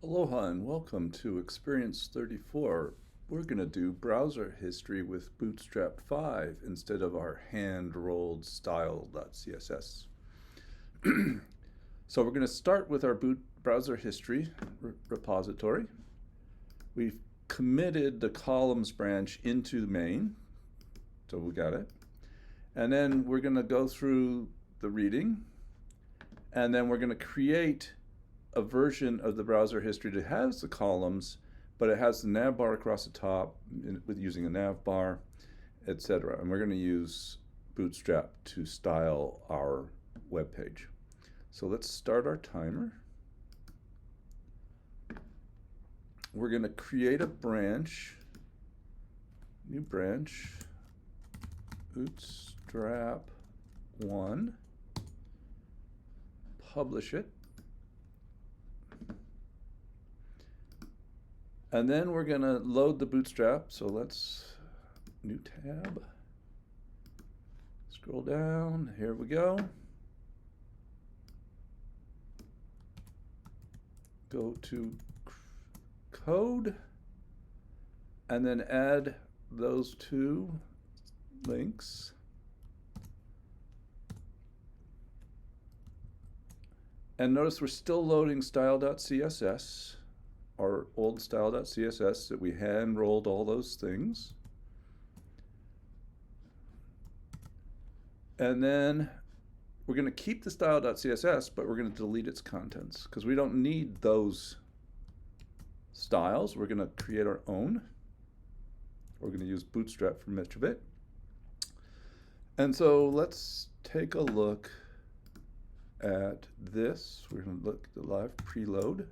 Aloha and welcome to Experience 34. We're going to do browser history with Bootstrap 5 instead of our hand-rolled style.css. So we're going to start with our browser history repository. We've committed the columns branch into the main, so we got it. And then we're going to go through the reading, and then we're going to create a version of the browser history that has the columns, but it has the nav bar across the top with using a nav bar, etc. And we're going to use Bootstrap to style our web page. So let's start our timer. We're going to create a branch, new branch, Bootstrap 1, publish it. And then we're going to load the Bootstrap. So let's, new tab, scroll down, here we go. Go to code, and then add those two links. And notice we're still loading style.css. Our old style.css that we hand rolled all those things. And then we're going to keep the style.css, but we're going to delete its contents because we don't need those styles. We're going to create our own. We're going to use Bootstrap for much of it. And so let's take a look at this. We're going to look at the live preload.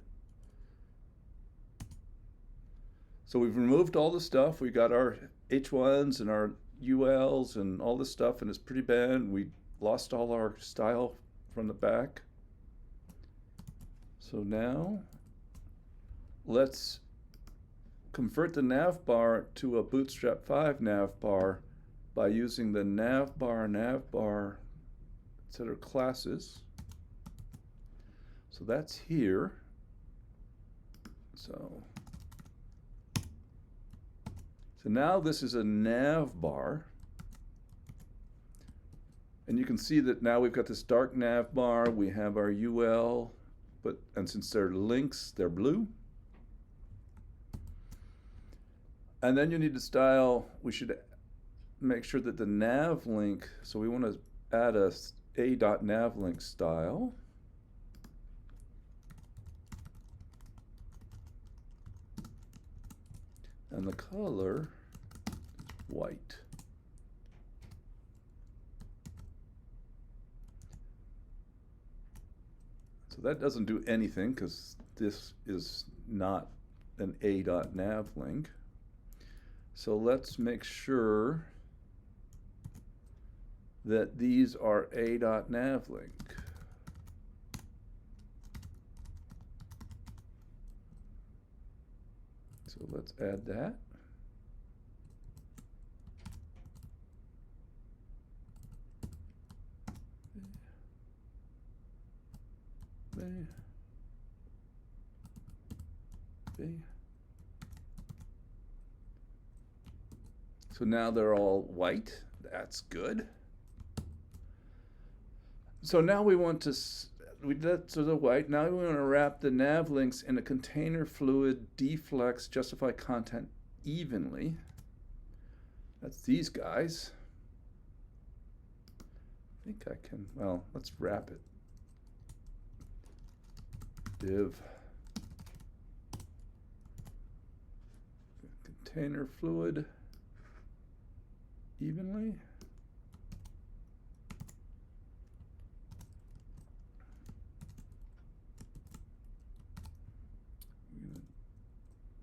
So we've removed all the stuff. We got our H1s and our ULs and all this stuff, and it's pretty bad. We lost all our style from the back. So now let's convert the nav bar to a Bootstrap 5 nav bar by using the nav bar, etc. classes. So that's here. So now this is a nav bar. And you can see that now we've got this dark nav bar. We have our UL, and since they're links, they're blue. And then you need to style, we should make sure that the nav link, so we want to add a a.navlink style. And the color is white. So that doesn't do anything because this is not an a.nav link. So let's make sure that these are a.nav link. So let's add that. So now they're all white. That's good. So now we want to, we did that to the white. Now we want to wrap the nav links in a container fluid deflex justify content evenly. That's these guys. I think I can, well, let's wrap it. Div container fluid evenly.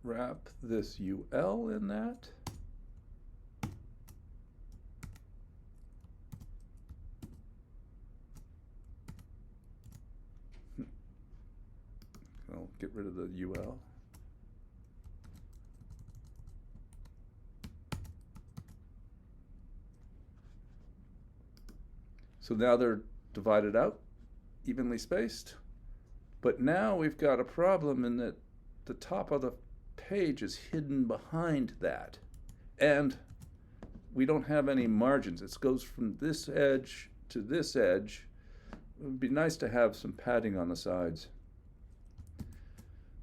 Wrap this UL in that. I'll get rid of the UL. So now they're divided out, evenly spaced. But now we've got a problem in that the top of the page is hidden behind that. And we don't have any margins. It goes from this edge to this edge. It would be nice to have some padding on the sides.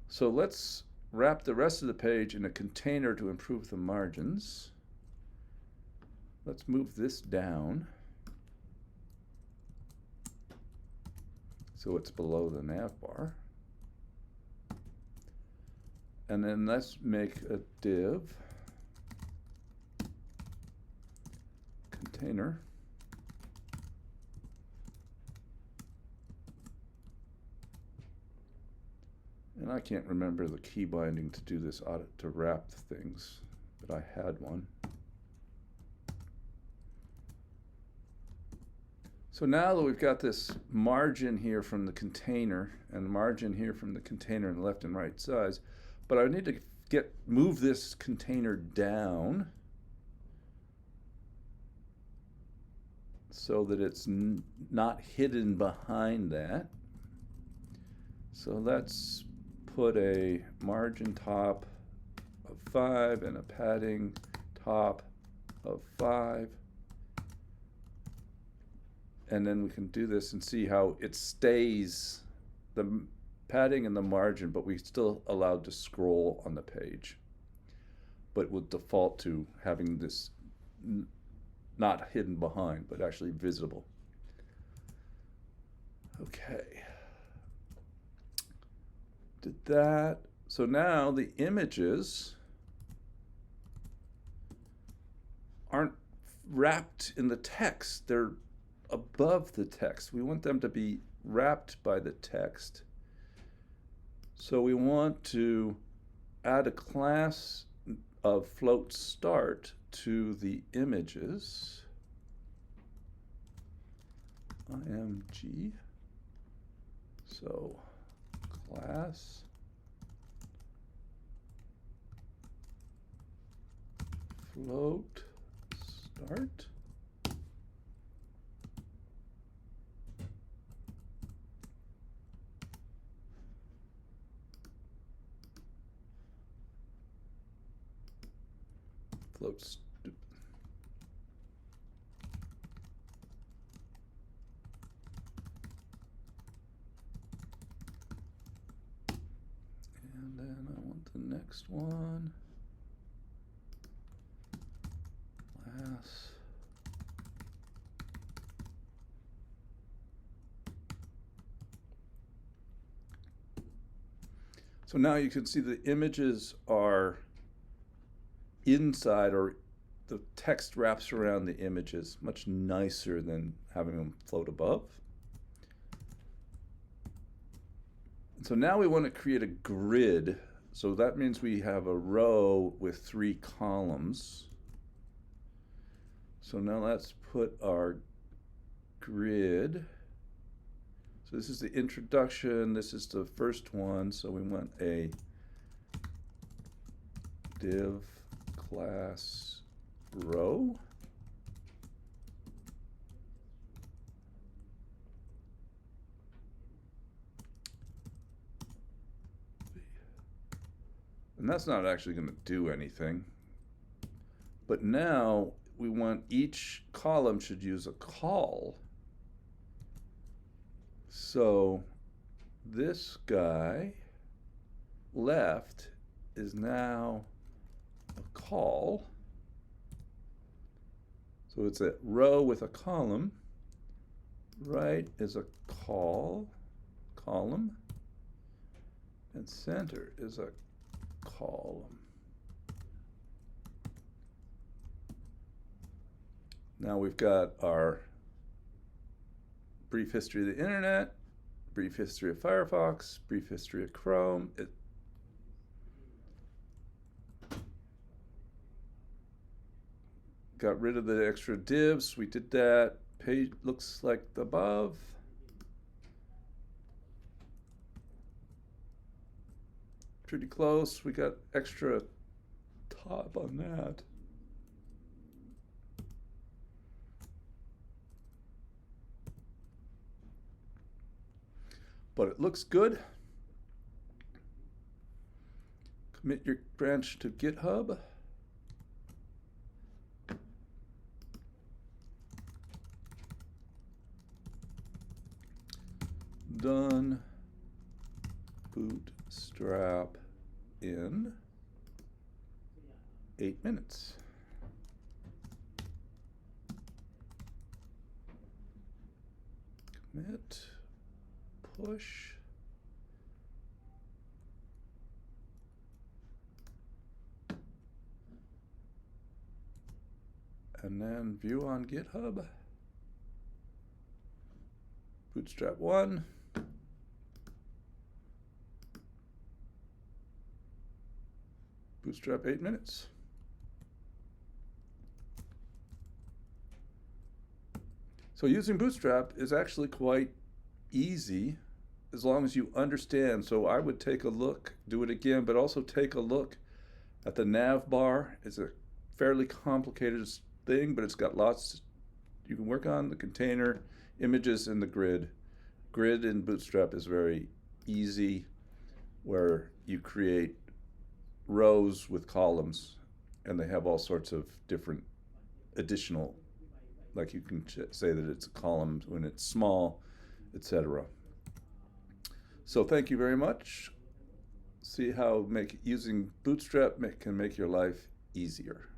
So let's wrap the rest of the page in a container to improve the margins. Let's move this down so it's below the nav bar. And then let's make a div container. And I can't remember the key binding to do this audit to wrap things, but I had one. So now that we've got this margin here from the container and the margin here from the container on the left and right sides, but I need to move this container down so that it's not hidden behind that. So let's put a margin top of 5 and a padding top of 5. And then we can do this and see how it stays the padding and the margin, but we still allowed to scroll on the page. But we'll default to having this not hidden behind, but actually visible. Okay. Did that. So now the images aren't wrapped in the text. They're above the text. We want them to be wrapped by the text. So we want to add a class of float start to the images. IMG. So class float start. Float and then I want the next one. Class so now you can see the images are inside, or the text wraps around the images, much nicer than having them float above. So now we want to create a grid. So that means we have a row with 3 columns. So now let's put our grid. So this is the introduction. This is the first one. So we want a div class row. And that's not actually going to do anything. But now we want each column should use a call. So this guy left is now a call. So it's a row with a column. Right is a column. And center is a column. Now we've got our brief history of the internet, brief history of Firefox, brief history of Chrome. Got rid of the extra divs. We did that. Page looks like the above. Pretty close. We got extra top on that. But it looks good. Commit your branch to GitHub. Done. Bootstrap in 8 minutes. Commit, push. And then view on GitHub. Bootstrap 1. Bootstrap 8 minutes. So using Bootstrap is actually quite easy as long as you understand. So I would take a look, do it again, but also take a look at the nav bar. It's a fairly complicated thing, but it's got lots you can work on: the container, images, and the grid. Grid in Bootstrap is very easy, where you create rows with columns, and they have all sorts of different additional, like you can say that it's a column when it's small, etc. So thank you very much. See how using Bootstrap can make your life easier.